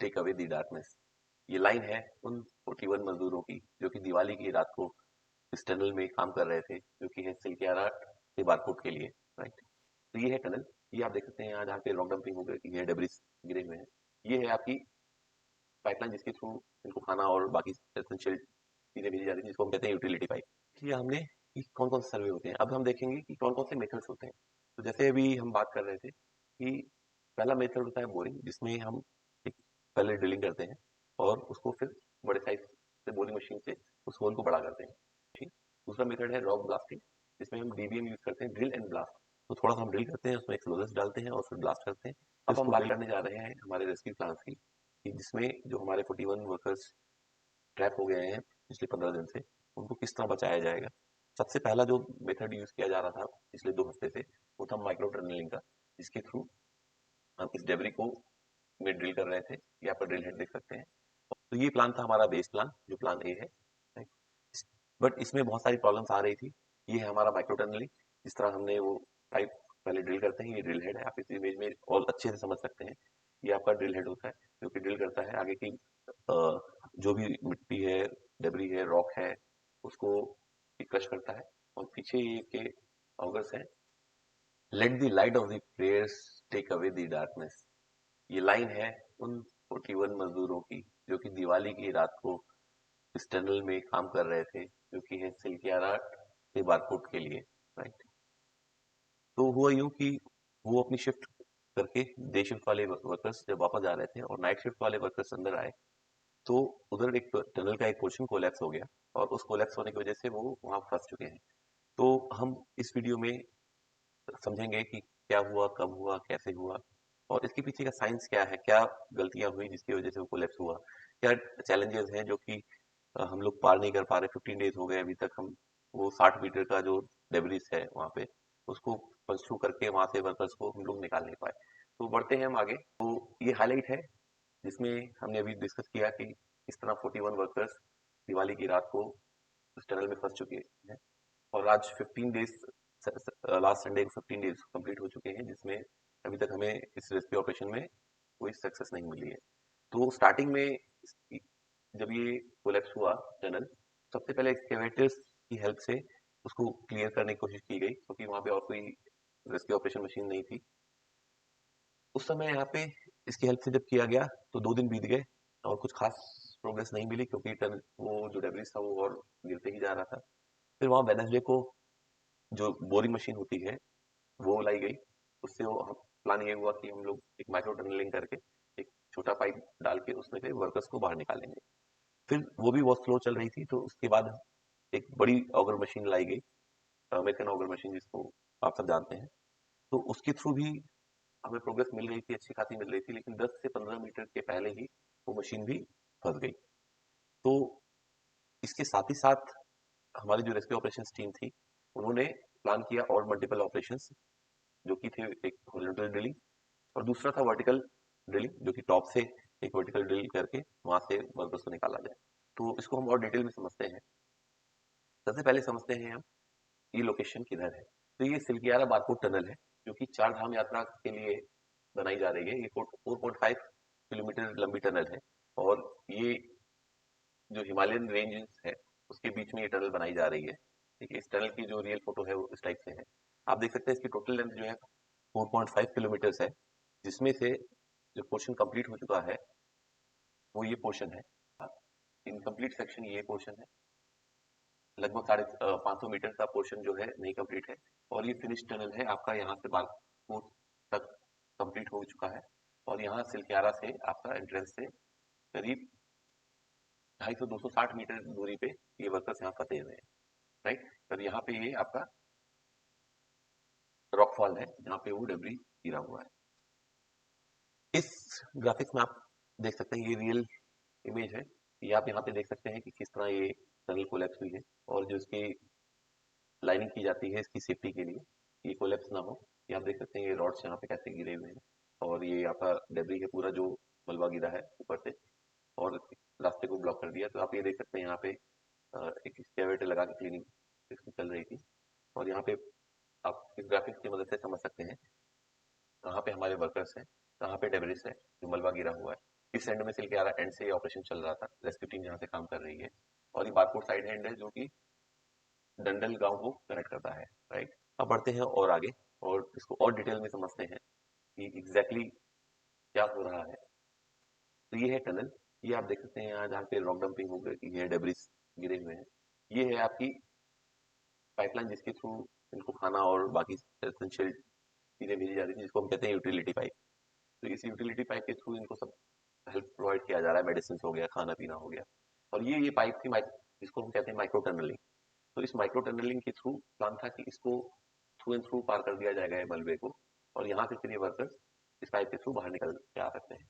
Take away the darkness. ये line है उन 41 मजदूरों की जो कि दिवाली की रात को इस टनल में काम कर रहे थे, जो कि है सिलक्यारा से बारकोट के लिए, राइट। तो ये है टनल। ये आप देख सकते हैं यहाँ जहाँ पे रॉक डंपिंग हो गई है, डेब्रिस गिरे हुए हैं। ये है आपकी पाइपलाइन जिसके थ्रू इनको खाना और बाकी एसेंशियल चीजें भेजी जाती है, जिसको हम कहते हैं यूटिलिटी पाइप। ये हमने कि कौन कौन से सर्वे होते हैं। अब हम देखेंगे कि कौन कौन से मेथड्स होते हैं। तो जैसे अभी हम बात कर रहे थे कि पहला मेथड होता है बोरिंग, जिसमें हम एक पहले ड्रिलिंग करते हैं और उसको फिर बड़े साइज से बोरिंग मशीन से उस होल को बड़ा करते हैं, ठीक। दूसरा मेथड है रॉक ब्लास्टिंग, जिसमें हम डीबीएम यूज करते हैं, ड्रिल एंड ब्लास्ट। तो थोड़ा सा हम ड्रिल करते हैं, उसमें एक्सप्लोजर्स डालते हैं और फिर ब्लास्ट करते हैं। अब हम बात करने जा रहे हैं हमारे रेस्क्यू प्लान्स की, कि जिसमें जो हमारे 41 वर्कर्स ट्रैप हो गए हैं पिछले 15 दिन से, उनको किस तरह बचाया जाएगा। सबसे पहला जो मेथड यूज किया जा रहा था पिछले 2 हफ्ते से, वो था माइक्रो टनलिंग का, जिसके थ्रू हम इस डेब्री को में ड्रिल कर रहे थे। ये आपका ड्रिल हेड देख सकते हैं। तो ये प्लान था हमारा बेस प्लान, जो प्लान ए है। बट इसमें बहुत सारी प्रॉब्लम्स आ रही थी। ये है हमारा माइक्रो टनलिंग। जिस तरह हमने वो पाइप पहले ड्रिल करते हैं, ये ड्रिल हेड है, आप इस इमेज में और अच्छे से समझ सकते हैं। ये आपका ड्रिल हेड होता है जो कि ड्रिल करता है आगे की जो भी मिट्टी है, डेब्री है, रॉक है, उसको क्रश करता है। और पीछे ये के ऑगर्स हैं। Let the light of the prayers take away the darkness. ये लाइन है उन 41 मजदूरों की जो कि दिवाली की रात को इस टनल में काम कर रहे थे, जो कि है सिलक्यारा से बारकोट के लिए, राइट। तो हुआ यूं कि वो अपनी शिफ्ट करके डे शिफ्ट वाले वर्कर्स जब वापस जा रहे थे और नाइट शिफ्ट वाले वर्कर्स अंदर आए, तो उधर एक टनल का एक पोर्शन कोलैप्स हो गया और उस कोलैप्स होने की वजह से वो वहां फंस चुके हैं। तो हम इस वीडियो में समझेंगे कि क्या हुआ, कब हुआ, कैसे हुआ और इसके पीछे का साइंस क्या है, क्या गलतियां हुई जिसकी वजह से वो कोलैप्स हुआ, क्या चैलेंजेस हैं जो कि हम लोग पार नहीं कर पा रहे। 15 डेज हो गए अभी तक, हम वो 60 मीटर का जो डेब्रिस है वहां पे, उसको पंच करके वहां से वर्कर्स को हम लोग निकाल नहीं पाए। तो बढ़ते हैं हम आगे। तो ये हाईलाइट है जिसमें हमने अभी डिस्कस किया कि इस तरह 41 वर्कर्स दिवाली की रात को उस टनल में फंस चुके हैं और आज 15 डेज, लास्ट संडे को 15 डेज कंप्लीट हो चुके हैं, जिसमें अभी तक हमें इस रेस्क्यू ऑपरेशन में कोई सक्सेस नहीं मिली है। तो स्टार्टिंग में जब ये कोलैप्स हुआ टनल, सबसे पहले एक्सकेवेटर्स की हेल्प से उसको क्लियर करने की कोशिश की गई, क्योंकि वहां पे और कोई रेस्क्यू ऑपरेशन मशीन नहीं थी उस समय। यहाँ पे इसकी हेल्प से जब किया गया तो 2 दिन बीत गए और कुछ खास प्रोग्रेस नहीं मिली, क्योंकि टन वो जो डेब्रिस था वो और गिरते ही जा रहा था। फिर वहां वेडनेसडे को जो बोरिंग मशीन होती है वो लाई गई। उससे वो प्लान ये हुआ कि हम लोग एक माइक्रो टनलिंग करके एक छोटा पाइप डाल के उसमें से वर्कर्स को बाहर निकालेंगे। फिर वो भी बहुत स्लो चल रही थी, तो उसके बाद एक बड़ी ऑगर मशीन लाई गई, अमेरिकन ऑगर मशीन जिसको आप सब जानते हैं। तो उसके थ्रू भी हमें प्रोग्रेस मिल रही थी, अच्छी खासी मिल रही थी, लेकिन 10 से 15 मीटर के पहले ही वो मशीन भी फंस गई। तो इसके साथ ही साथ हमारी जो रेस्क्यू ऑपरेशन टीम थी, उन्होंने प्लान किया और मल्टीपल ऑपरेशन, जो कि थे एक हॉरिजॉन्टल ड्रिलिंग और दूसरा था वर्टिकल ड्रिलिंग, जो कि टॉप से एक वर्टिकल ड्रिल करके वहां से वर्कर्स को निकाला जाए। तो इसको हम और डिटेल में समझते हैं। सबसे पहले समझते हैं हम ये लोकेशन किधर है। तो ये सिलकियारा बारकोट टनल है, जो कि 4 धाम यात्रा के लिए बनाई जा रही है। ये 4.5 किलोमीटर लंबी टनल है और ये जो हिमालयन रेंजेस है उसके बीच में ये टनल बनाई जा रही है। ठीक है, इस टनल की जो रियल फोटो है वो इस टाइप से है। आप देख सकते हैं इसकी टोटल लेंथ जो है 4.5 किलोमीटर है, जिसमें से जो पोर्शन कंप्लीट हो चुका है वो ये पोर्शन है। इनकम्प्लीट सेक्शन ये पोर्शन है। लगभग 550 मीटर का पोर्शन जो है नहीं कंप्लीट है और ये फिनिश टनल है आपका। यहाँ से बागपुर तक कंप्लीट हो चुका है और यहाँ सिलक्यारा से आपका एंट्रेंस से करीब 250-260 मीटर दूरी पे ये वर्कर्स यहाँ फंसे हुए हैं, राइट। और यहाँ पे ये आपका रॉकफॉल है जहाँ पे वो डेब्री गिरा हुआ है। इस ग्राफिक्स में आप देख सकते हैं, ये रियल इमेज है। ये आप यहाँ पे देख सकते हैं कि किस तरह ये टनल कोलैप्स हुई है और जो इसकी लाइनिंग की जाती है इसकी सेफ्टी के लिए, ये कोलैप्स ना हो। ये आप देख सकते हैं ये रॉड्स यहाँ पे कैसे गिरे हुए हैं और ये आपका डेब्री है पूरा, जो मलबा गिरा है ऊपर से और रास्ते को ब्लॉक कर दिया। तो आप ये देख सकते हैं यहाँ पे एक एक्सकेवेटर लगा के क्लीनिंग इसकी चल रही थी और यहाँ पे आप इस ग्राफिक्स की मदद से समझ सकते हैं कहाँ पे हमारे वर्कर्स हैं, कहाँ पे डेब्रिस है, जो मलबा गिरा हुआ है। इस एंड में सिल के आ रहा एंड से ये ऑपरेशन चल रहा था, रेस्क्यू टीम यहाँ से काम कर रही है। और ये बारकोड साइड हैंड है जो कि डंडल गांव को कनेक्ट करता है, राइट। अब बढ़ते हैं और आगे और इसको और डिटेल में समझते हैं कि एग्जैक्टली क्या हो रहा है। तो ये है टनल, ये आप देख सकते हैं यहाँ जहाँ पे रॉक डंपिंग हो गई है, डेब्रिस गिरे हुए हैं। ये है आपकी पाइपलाइन जिसके थ्रू इनको खाना और बाकी एसेंशियल चीजें भेजी जाती थी, जिसको हम कहते हैं यूटिलिटी पाइप। तो इस यूटिलिटी पाइप के थ्रू इनको सब हेल्प प्रोवाइड किया जा रहा है, मेडिसिन हो गया, खाना पीना हो गया। और ये पाइप थी जिसको हम कहते हैं माइक्रो टनलिंग। तो इस माइक्रो टनलिंग के थ्रू प्लान था कि इसको थ्रू एंड थ्रू पार कर दिया जाएगा मलबे को, और यहाँ से फिर ये वर्कर्स इस पाइप के थ्रू बाहर निकल के आ सकते हैं।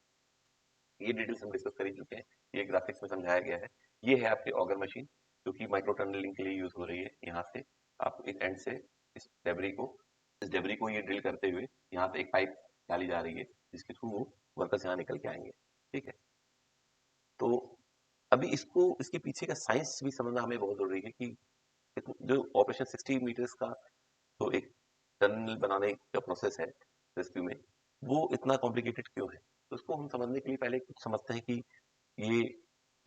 ये डिटेल्स हम डिस्कस कर ही चुके हैं, ये ग्राफिक्स में समझाया गया है। ये है आपकी ऑगर मशीन जो कि माइक्रो टनलिंग के लिए यूज हो रही है। यहाँ से आप इस एंड से इस डेबरी को ये ड्रिल करते हुए यहाँ पे एक पाइप डाली जा रही है जिसके थ्रू वो वर्कर्स यहाँ निकल के आएंगे, ठीक है। तो अभी इसको इसके पीछे का साइंस भी समझना हमें बहुत जरूरी है कि जो ऑपरेशन 60 मीटर्स का तो एक टनल बनाने का प्रोसेस है रेस्क्यू में, वो इतना कॉम्प्लिकेटेड क्यों है। तो उसको हम समझने के लिए पहले कुछ समझते हैं कि ये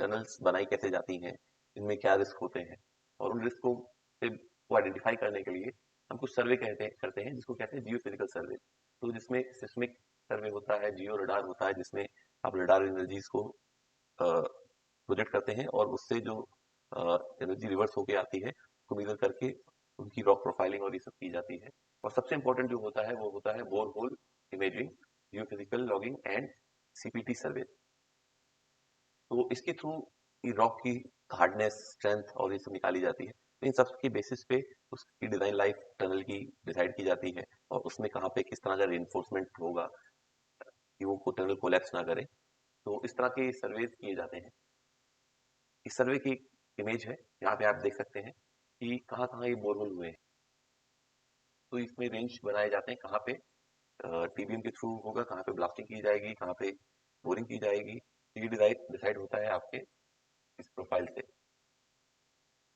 टनल्स बनाई कैसे जाती हैं, इनमें क्या रिस्क होते हैं, और उन रिस्क को आइडेंटिफाई करने के लिए हम कुछ सर्वे करते हैं जिसको कहते हैं जियो फिजिकल सर्वे। तो जिसमें सिस्मिक सर्वे होता है, जियो रडार होता है, जिसमें आप रडार एनर्जीज को प्रोजेक्ट करते हैं और उससे जो एनर्जी रिवर्स होके आती है उसको मेजर करके उनकी रॉक प्रोफाइलिंग और ये सब की जाती है। और सबसे इंपॉर्टेंट जो होता है वो होता है bore hole imaging, geophysical logging and CPT survey. तो इसके थ्रू ये रॉक की हार्डनेस, स्ट्रेंथ और ये सब निकाली जाती है। तो इन सब के बेसिस पे उसकी डिजाइन लाइफ टनल की डिसाइड की जाती है, और उसमें कहाँ पे किस तरह का रेनफोर्समेंट होगा कि वो टनल कोलैप्स ना करे। तो इस तरह के सर्वे किए जाते हैं। इस सर्वे की इमेज है, यहाँ पे आप देख सकते हैं कि कहाँ कहाँ ये बोरहोल हुए हैं। तो इसमें रेंज बनाए जाते हैं कहाँ पे टीबीएम के थ्रू होगा, कहाँ पे ब्लास्टिंग की जाएगी, कहाँ पे बोरिंग की जाएगी। ये डिसाइड होता है आपके इस प्रोफाइल से।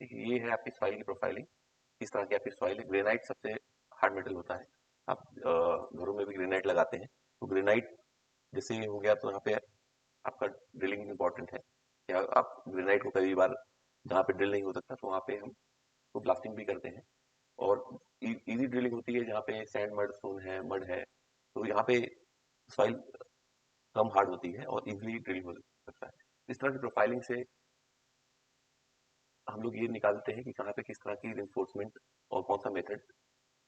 ठीक है, ये है आपकी सॉइल की प्रोफाइलिंग, किस तरह की आपकी सॉइल है। ग्रेनाइट सबसे हार्ड मेटल होता है। आप घरों में भी ग्रेनाइट लगाते हैं, तो ग्रेनाइट जैसे हो गया तो यहाँ पे आपका ड्रिलिंग इंपॉर्टेंट है। या आप ग्रेनाइट को कई बार जहाँ पे ड्रिल नहीं हो सकता तो वहाँ पे हम तो ब्लास्टिंग भी करते हैं। और इजी ड्रिलिंग होती है जहाँ पे सैंड मड स्टोन है, मड है, तो यहाँ पे सॉइल कम हार्ड होती है और इजीली ड्रिल हो सकता है। इस तरह की प्रोफाइलिंग से हम लोग ये निकालते हैं कि कहाँ पे किस तरह की रिइंफोर्समेंट और कौन सा मेथड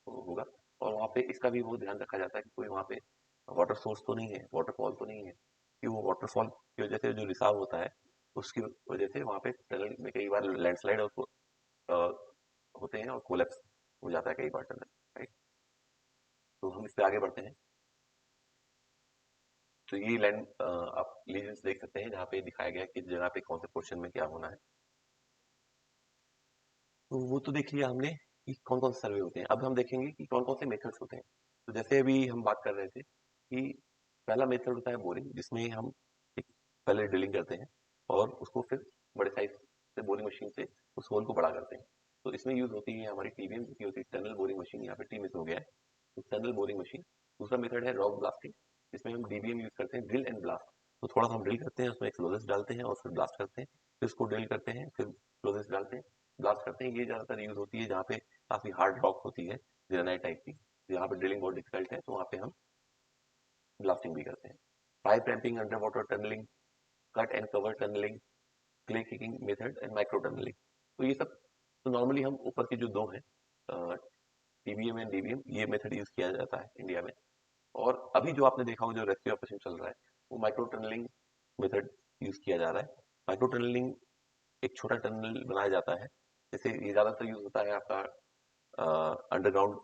होगा। और वहाँ पे इसका भी वो ध्यान रखा जाता है कि कोई वहाँ पे वाटर सोर्स तो नहीं है, वाटरफॉल तो नहीं है, कि वो वाटरफॉल की वजह से जो रिसाव होता है उसकी वजह से वहाँ पे टनल में कई बार लैंडस्लाइड होते हैं और कोलैप्स हो जाता है कई बार टनल, राइट। तो हम इस पे आगे बढ़ते हैं। तो ये लैंड आप लीजेंड्स देख सकते हैं जहाँ पे दिखाया गया है किस जगह पे कौन से पोर्शन में क्या होना है। तो वो तो देख लिया हमने कि कौन कौन से सर्वे होते हैं। अब हम देखेंगे कि कौन कौन से मेथड्स होते हैं। तो जैसे अभी हम बात कर रहे थे कि पहला मेथड होता है बोरिंग, जिसमें हम एक पहले ड्रिलिंग करते हैं और उसको फिर बड़े साइज से बोरिंग मशीन से उस होल को बड़ा करते हैं। तो इसमें यूज होती है हमारी टीबीएम की होती है टनल बोरिंग मशीन, यहाँ पे टी मिस हो गया है, तो टनल बोरिंग मशीन। दूसरा मेथड है रॉक ब्लास्टिंग, जिसमें हम डीबीएम यूज करते हैं, ड्रिल एंड ब्लास्ट। तो थोड़ा सा हम ड्रिल करते हैं, उसमें एक्सप्लोजिव्स डालते हैं और फिर ब्लास्ट करते हैं, फिर उसको ड्रिल करते हैं, फिर एक्सप्लोजिव्स डालते हैं, ब्लास्ट करते हैं। ये ज्यादातर यूज होती है जहाँ पे काफी हार्ड रॉक होती है, ग्रेनाइट टाइप की, जहाँ पे ड्रिलिंग बहुत डिफिकल्ट है, तो वहाँ पे हम ब्लास्टिंग भी करते हैं। Pipe ramping, under water tunnelling, cut and cover tunnelling, clay kicking method and micro tunnelling. तो ये सब तो नॉर्मली हम ऊपर के जो दो हैं टीबीएम एंड डीबीएम, ये मेथड यूज किया जाता है इंडिया में। और अभी जो आपने देखा हो जो रेस्क्यू ऑपरेशन चल रहा है वो माइक्रो टनलिंग मेथड यूज किया जा रहा है। माइक्रो टनलिंग एक छोटा टनल बनाया जाता है, जैसे ये ज्यादातर यूज होता है आपका अंडरग्राउंड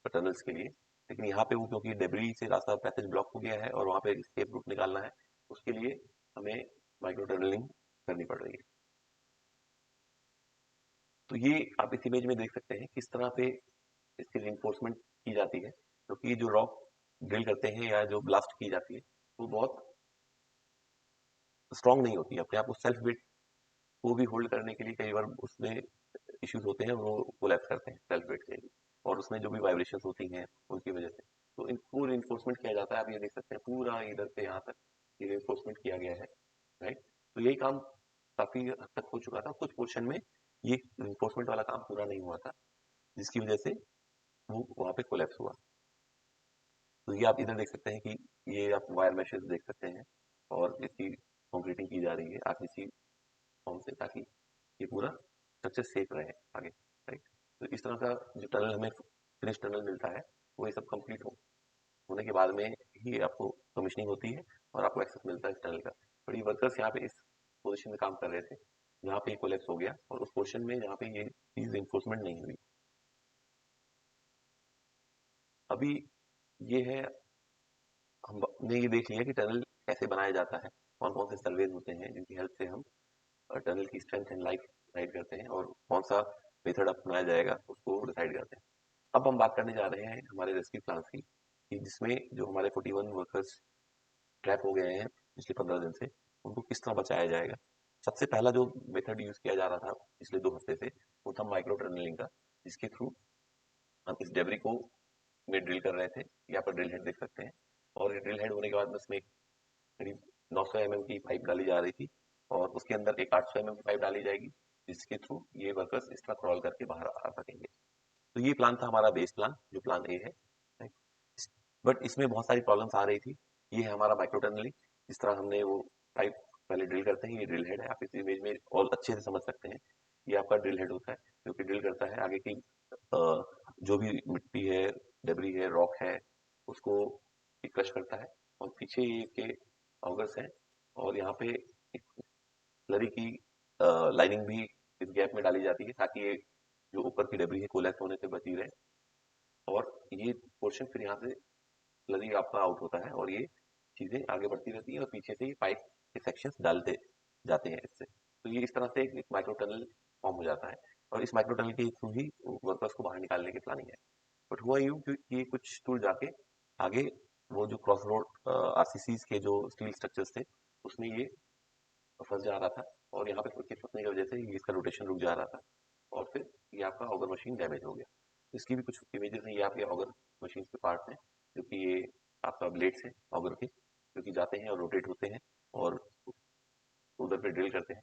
टनल्स के लिए। लेकिन यहाँ पे वो क्योंकि डेब्री से रास्ता पैसेज ब्लॉक हो गया है और वहाँ पे एस्केप रूट निकालना है, उसके लिए हमें माइक्रो टनलिंग करनी पड़ रही है। तो ये आप इस इमेज में देख सकते हैं किस तरह पे इसकी रिइंफोर्समेंट की जाती है, क्योंकि जो रॉक ड्रिल करते हैं या जो ब्लास्ट की जाती है वो बहुत स्ट्रांग नहीं होती है। अपने आप को सेल्फ वेट को भी होल्ड करने के लिए कई बार उसमें इश्यूज होते हैं, वो कोलैप्स करते हैं सेल्फ वेट के लिए, और उसमें जो भी वाइब्रेशंस होती हैं उनकी वजह से। तो इनको रिइंफोर्समेंट किया जाता है। आप ये देख सकते हैं पूरा इधर से यहाँ तक ये रिइंफोर्समेंट किया गया है, राइट। तो यही काम काफी हद तक हो चुका था, कुछ पोर्शन में ये रिइंफोर्समेंट वाला काम पूरा नहीं हुआ था, जिसकी वजह से वो वहां पे कोलैप्स हुआ। तो ये आप इधर देख सकते हैं कि ये आप वायर मेशेस देख सकते हैं और इसकी कंक्रीटिंग की जा रही है आरसीसी फॉर्म से, ताकि ये पूरा स्ट्रक्चर सेफ रहे आगे, राइट। तो इस तरह का जो टनल हमें फिनिश टनल मिलता है, वो ये सब कंप्लीट होने के बाद में ही आपको कमीशनिंग होती है और आपको एक्सेस मिलता है इस टनल का। बट ये वर्कर्स यहाँ पे इस पोजीशन में काम कर रहे थे जहाँ पे कोलैप्स हो गया, और उस पोर्शन में जहाँ पे ये चीज इन्फोर्समेंट नहीं हुई। अभी ये है, हमने ये देख लिया कि टनल कैसे बनाया जाता है, कौन कौन से सर्वेज होते हैं जिनकी हेल्प से हम टनल की स्ट्रेंथ एंड लाइफ डिसाइड करते हैं, और कौन सा मेथड अपनाया जाएगा उसको डिसाइड करते हैं। अब हम बात करने जा रहे हैं हमारे रेस्क्यू प्लान की, कि जिसमें जो हमारे 41 वर्कर्स ट्रैप हो गए हैं पिछले 15 दिन से, उनको किस तरह बचाया जाएगा। सबसे पहला जो मेथड यूज किया जा रहा था पिछले 2 हफ्ते से, वो था माइक्रो टनलिंग का, जिसके थ्रू हम इस डेब्री को में ड्रिल कर रहे थे। यहाँ पर ड्रिल हेड देख सकते हैं, और ड्रिल हेड होने के बाद उसमें करीब 900 mm की पाइप डाली जा रही थी, और उसके अंदर एक 800 mm की पाइप डाली जाएगी, जिसके थ्रू ये वर्कर्स इस तरह क्रॉल करके बाहर आ सकेंगे। तो ये प्लान था हमारा बेस प्लान, जो प्लान ए है। बट इसमें बहुत सारी प्रॉब्लम्स आ रही थी। ये है हमारा माइक्रो टनलिंग, जिस तरह हमने वो पाइप पहले ड्रिल करते हैं, ये ड्रिल हेड है, आप इस इमेज में और अच्छे से समझ सकते हैं। ये आपका ड्रिल हेड होता है, जो कि ड्रिल करता है आगे की जो भी मिट्टी है, डेब्री है, रॉक है, उसको क्रश करता है। और पीछे ये के ऑगर्स हैं, और यहाँ पे एक स्लरी की लाइनिंग भी इस गैप में डाली जाती है, ताकि ये जो ऊपर की डेब्री है कोलैप्स होने से बची रहे। और ये पोर्शन फिर यहाँ से स्लरी आपका आउट होता है, और ये चीजें आगे बढ़ती रहती हैं, और पीछे से ये पाइप के सेक्शंस डालते जाते हैं इससे। तो ये इस तरह से एक माइक्रो टनल फॉर्म हो जाता है, और इस माइक्रो टनल के थ्रू ही वर्कर्स को बाहर निकालने की प्लानिंग है। बट हुआ यूं कि ये कुछ दूर जाके आगे वो जो क्रॉस रोड आरसीसीज के जो स्टील स्ट्रक्चर्स थे, उसमें ये फंस जा रहा था, और यहाँ पे फंसने की वजह से ये इसका रोटेशन रुक जा रहा था, और फिर ये आपका ऑगर मशीन डैमेज हो गया। इसकी भी कुछ इमेजेस हैं, ये आपके ऑगर मशीन के पार्ट्स हैं, जो कि ये आपका ब्लेड्स हैं ऑगर के, जो कि जाते हैं और रोटेट होते हैं और उधर पे ड्रिल करते हैं।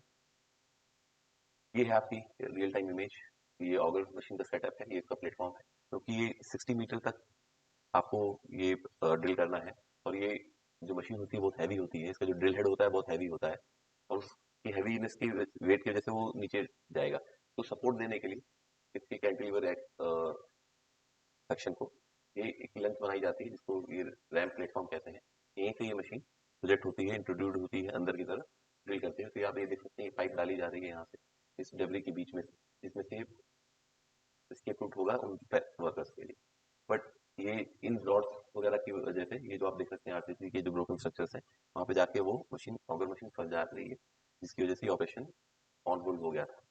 ये है आपकी रियल टाइम इमेज, ये ऑगर मशीन का सेटअप है, ये इसका प्लेटफॉर्म है, क्योंकि ये 60 मीटर तक आपको ये ड्रिल करना है, और ये जो मशीन होती है बहुत हैवी होती है, इसका जो ड्रिल हेड होता है बहुत हैवी होता है, और उसकी हैवीनेस की वेट की वजह से वो नीचे जाएगा। तो सपोर्ट देने के लिए इसके कैंटिलीवर सेक्शन को ये एक लेंथ बनाई जाती है, जिसको ये रैम प्लेटफॉर्म कहते हैं। यहीं से ये मशीन प्रोजेक्ट होती है, इंट्रोड्यूस होती है अंदर की तरफ, ड्रिल करते हैं। तो आप ये देख सकते हैं, पाइप डाली जा रही है यहाँ से इस डेब्री के बीच में से, जिसमें से एस्केप रूट होगा उन वर्कर्स के लिए। बट ये इन रॉड्स वगैरह की वजह से, ये जो आप देख सकते हैं आरसीसी के जो ब्रोकन स्ट्रक्चर्स हैं, वहां पे जाके वो मशीन ऑगर मशीन फंस जा रही है, जिसकी वजह से ऑपरेशन ऑन होल्ड हो गया था।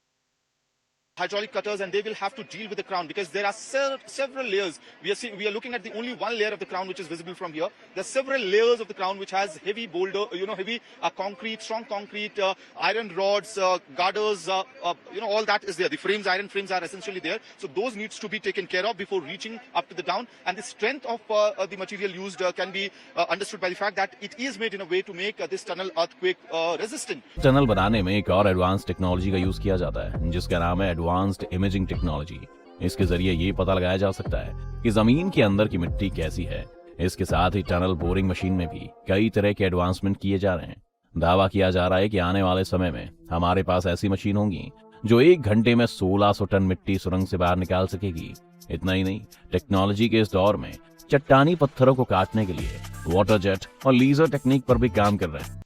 hydraulic cutters, and they will have to deal with the crown because there are several layers. We are looking at the only one layer of the crown which is visible from here. There are several layers of the crown which has heavy boulder, heavy concrete, strong concrete, iron rods, girders, all that is there. The frames, iron frames are essentially there. So those needs to be taken care of before reaching up to the down. And the strength of the material used can be understood by the fact that it is made in a way to make this tunnel earthquake resistant. Tunnel बनाने में एक और advance technology का use किया जाता है, जिसका नाम है एडवांस्ड इमेजिंग टेक्नोलॉजी। इसके जरिए ये पता लगाया जा सकता है कि जमीन के अंदर की मिट्टी कैसी है। इसके साथ ही टनल बोरिंग मशीन में भी कई तरह के एडवांसमेंट किए जा रहे हैं। दावा किया जा रहा है कि आने वाले समय में हमारे पास ऐसी मशीन होंगी जो 1 घंटे में 1600 टन मिट्टी सुरंग से बाहर निकाल सकेगी। इतना ही नहीं, टेक्नोलॉजी के इस दौर में चट्टानी पत्थरों को काटने के लिए वाटर जेट और लीजर टेक्निक पर भी काम कर रहे हैं।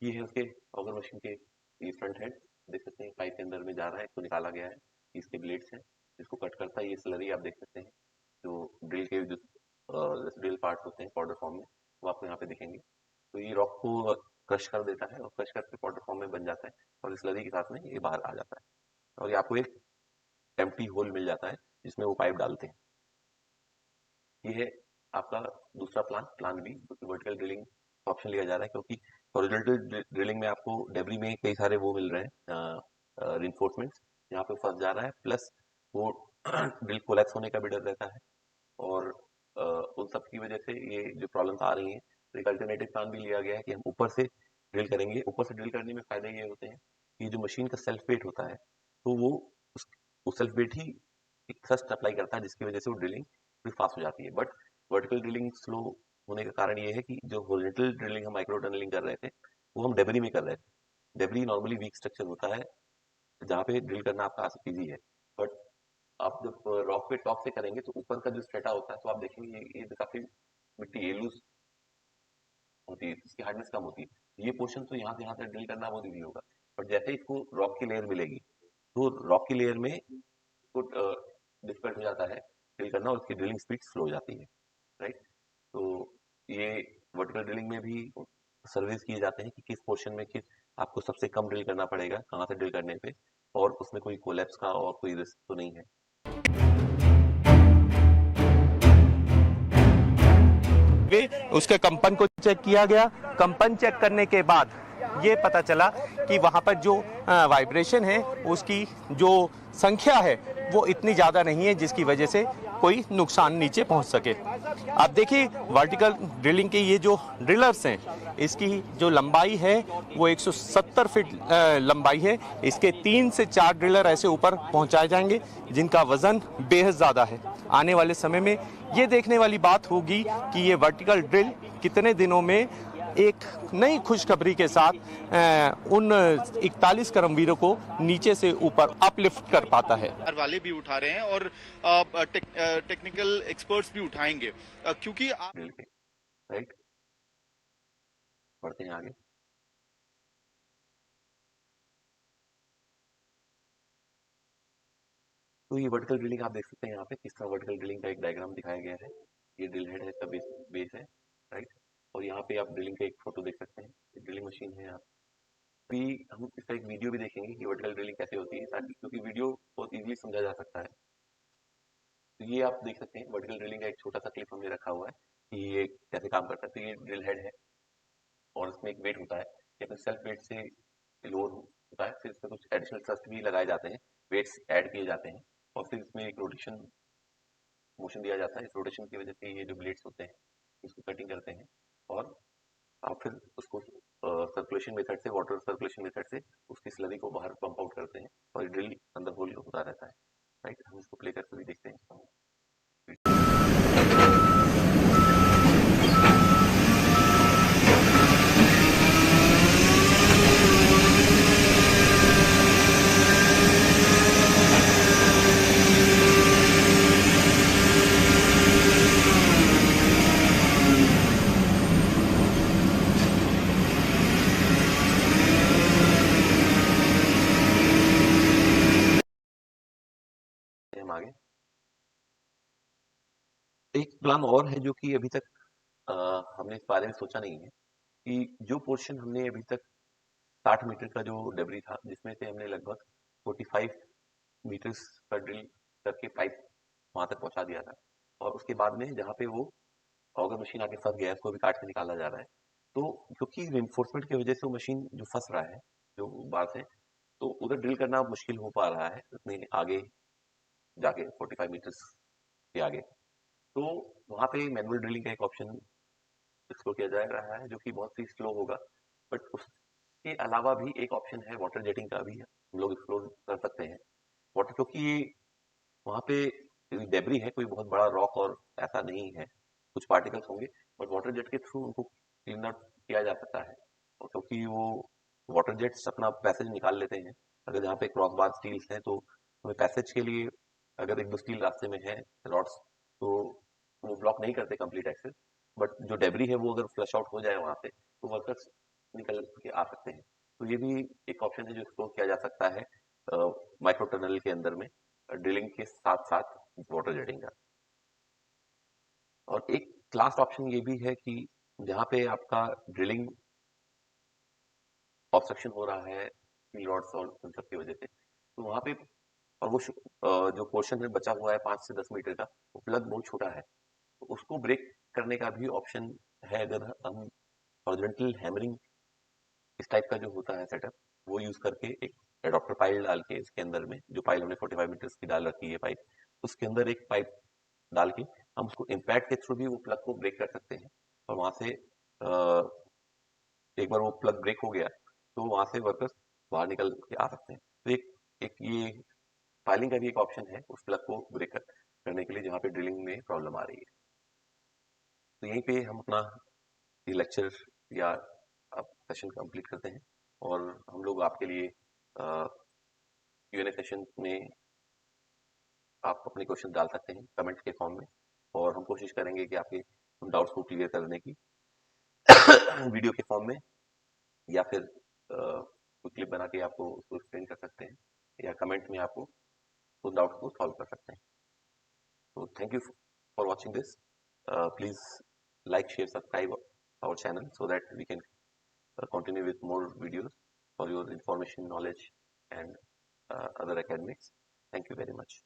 ये है उसके ऑगर मशीन के ये फ्रंट हेड, देख सकते हैं पाइप के अंदर में जा रहा है, इसको निकाला गया है। इसके ब्लेड्स हैं, इसको कट करता है। ये स्लरी आप देख सकते हैं, जो ड्रिल के जो ड्रिल पार्ट्स होते हैं पाउडर फॉर्म में, वो आपको यहाँ पे दिखेंगे। तो ये रॉक को क्रश कर देता है, और क्रश करके पाउडर फॉर्म में बन जाता है, और स्लरी के साथ में ये बाहर आ जाता है, और ये आपको एक एम्प्टी होल मिल जाता है जिसमें वो पाइप डालते हैं। ये है आपका दूसरा प्लान, प्लान बी, जो कि वर्टिकल ड्रिलिंग ऑप्शन लिया जा रहा है, क्योंकि हॉरिजॉन्टल ड्रिलिंग में आपको डेब्री में कई सारे वो मिल रहे हैं रिइंफोर्समेंट्स, यहाँ पे फंस जा रहा है, प्लस वो ड्रिल कोलैप्स होने का भी डर रहता है, और उन सब की वजह से ये जो प्रॉब्लम्स आ रही हैं, तो एक अल्टरनेटिव प्लान भी लिया गया है कि हम ऊपर से ड्रिल करेंगे। ऊपर से ड्रिल करने में फायदे ये होते हैं कि जो मशीन का सेल्फ वेट होता है तो वो उस सेल्फ वेट ही एक थ्रस्ट अप्लाई करता है, जिसकी वजह से वो ड्रिलिंग थोड़ी फास्ट हो जाती है। बट वर्टिकल ड्रिलिंग स्लो होने का कारण ये है कि जो हॉरिजॉन्टल ड्रिलिंग हम माइक्रो टनलिंग कर रहे थे वो हम डेबरी में कर रहे थे। डेबरी नॉर्मली वीक स्ट्रक्चर होता है जहाँ पे ड्रिल करना आपका इजी है। बट आप जब रॉक पे टॉप से करेंगे तो ऊपर का जो स्ट्रेटा होता है तो आप देखेंगे ये काफी मिट्टी ये लूज होती है, इसकी हार्डनेस कम होती है। ये पोर्शन तो यहाँ से यहाँ तक ड्रिल करना बहुत ईजी होगा। बट जैसे ही इसको रॉक की लेयर मिलेगी तो रॉक की लेयर में इसको डिफिकल्ट हो जाता है ड्रिल करना और उसकी ड्रिलिंग स्पीड स्लो हो जाती है, राइट। तो ये वर्टिकल ड्रिलिंग में भी सर्वेस किए जाते हैं कि किस पोर्शन में किस आपको सबसे कम ड्रिल करना पड़ेगा, कहाँ से ड्रिल करने पे, और उसमें कोई कोलैप्स का और कोई रिस्क तो नहीं है। उसके कंपन को चेक किया गया। कंपन चेक करने के बाद ये पता चला कि वहाँ पर जो वाइब्रेशन है उसकी जो संख्या है वो इतनी ज़्यादा नहीं है जिसकी वजह से कोई नुकसान नीचे पहुँच सके। आप देखिए वर्टिकल ड्रिलिंग के ये जो ड्रिलर्स हैं इसकी जो लंबाई है वो 170 फीट लंबाई है। इसके 3 से 4 ड्रिलर ऐसे ऊपर पहुंचाए जाएंगे जिनका वजन बेहद ज़्यादा है। आने वाले समय में ये देखने वाली बात होगी कि ये वर्टिकल ड्रिल कितने दिनों में एक नई खुशखबरी के साथ उन 41 कर्मवीरों को नीचे से ऊपर अपलिफ्ट कर पाता है। वाले भी उठा रहे हैं और टेक्निकल एक्सपर्ट्स भी उठाएंगे क्योंकि राइट, बढ़ते हैं आगे। तो ये वर्टिकल ड्रिलिंग आप देख सकते हैं यहाँ पे किस तरह वर्टिकल ड्रिलिंग का एक डायग्राम दिखाया गया है। ये ड्रिल हेड है, इसका बेस है, राइट। और यहाँ पे आप ड्रिलिंग का एक फोटो देख सकते हैं, ड्रिलिंग मशीन है यहाँ। अभी हम इसका एक वीडियो भी देखेंगे कि वर्टिकल ड्रिलिंग कैसे होती है, ताकि क्योंकि वीडियो बहुत इजीली समझा जा सकता है। तो ये आप देख सकते हैं वर्टिकल ड्रिलिंग का एक छोटा सा क्लिप हमने रखा हुआ है कि ये कैसे काम करता है। तो ये ड्रिल हेड है और इसमें एक वेट होता है, या फिर सेल्फ वेट से लोड होता है, फिर इसमें कुछ एडिशनल थ्रस्ट भी लगाए जाते हैं, वेट्स ऐड किए जाते हैं, और फिर इसमें एक रोटेशन मोशन दिया जाता है। इस रोटेशन की वजह से ये जो ब्लेड्स होते हैं इसको कटिंग करते हैं, और आप फिर उसको सर्कुलेशन मेथड से, वाटर सर्कुलेशन मेथड से उसकी स्लरी को बाहर पंप आउट करते हैं और ड्रिल अंदर होल होता रहता है, राइट। हम इसको प्ले करके भी देखते हैं। आगे एक प्लान और है जो कि अभी तक हमने इस बारे में सोचा नहीं है कि जो पोर्शन हमने अभी तक 60 मीटर का जो डेब्री था, जिसमें से हमने लगभग 45 मीटर्स का ड्रिल करके पाइप वहां तक पहुंचा दिया था, और उसके बाद में जहाँ पे वो ऑगर मशीन आके फंस गया उसको भी काट के निकाला जा रहा है। तो क्योंकि रिइंफोर्समेंट की वजह से वो मशीन जो फंस रहा है जो बार से, तो उधर ड्रिल करना मुश्किल हो पा रहा है उतने आगे जाके 45 मीटर्स के आगे। तो वहाँ पे मैनुअल ड्रिलिंग का एक ऑप्शन एक्सप्लोर किया जा रहा है जो कि बहुत ही स्लो होगा, बट उसके अलावा भी एक ऑप्शन है वाटर जेटिंग का भी हम लोग एक्सप्लोर कर सकते हैं। वाटर, क्योंकि वहाँ पे डेब्री है, कोई बहुत बड़ा रॉक और ऐसा नहीं है, कुछ पार्टिकल्स होंगे, बट वाटर जेट के थ्रू उनको क्लीन आउट किया जा सकता है। और क्योंकि वो वाटर जेट्स अपना पैसेज निकाल लेते हैं, अगर जहाँ पे क्रॉस बार स्टील्स हैं तो हमें पैसेज के लिए अगर एक दो स्टील रास्ते में है रॉड्स तो वो ब्लॉक नहीं करते कंप्लीट एक्सेस, बट जो डेब्री है वो अगर फ्लश आउट हो जाए वहाँ से तो वर्कर्स निकल के आ सकते हैं। तो ये भी एक ऑप्शन है जो एक्सप्लोर किया जा सकता है माइक्रो टनल के अंदर में ड्रिलिंग के साथ साथ वाटर जेटिंग का। और एक लास्ट ऑप्शन ये भी है कि जहाँ पे आपका ड्रिलिंग ऑब्स्ट्रक्शन हो रहा है स्टील रॉड्स और उन सब की वजह से, तो वहाँ पे और वो जो पोर्शन में बचा हुआ है 5 से 10 मीटर का, वो प्लग बहुत छोटा है, तो उसको ब्रेक करने का भी ऑप्शन है। अगर हम हॉरिजॉन्टल हैमरिंग इस टाइप का जो होता है सेटअप वो यूज करके एक एडॉप्टर पाइल डाल के इसके अंदर में जो पाइल हमने 45 मीटर्स की डाल रखी है पाइप, उसके अंदर एक पाइप डाल के हम उसको इम्पैक्ट के थ्रू भी वो प्लग को ब्रेक कर सकते हैं और वहां से एक बार वो प्लग ब्रेक हो गया तो वहां से वर्कर्स बाहर निकल के आ सकते हैं। तो एक ये फाइलिंग का भी एक ऑप्शन है उस प्लग को ब्रेक करने के लिए जहाँ पे ड्रिलिंग में प्रॉब्लम आ रही है। तो यहीं पे हम अपना ये लेक्चर या सेशन कंप्लीट करते हैं और हम लोग आपके लिए Q&A सेशन में आप अपने क्वेश्चन डाल सकते हैं कमेंट के फॉर्म में और हम कोशिश करेंगे कि आपके डाउट्स को क्लियर करने की वीडियो के फॉर्म में या फिर कोई क्लिप बना के आपको उसको एक्सप्लेन कर सकते हैं या कमेंट में आपको उस डाउट को सॉल्व कर सकते हैं। तो thank you for watching this. Please like, share, subscribe our channel so that we can continue with more videos for your information, knowledge and other academics. Thank you very much.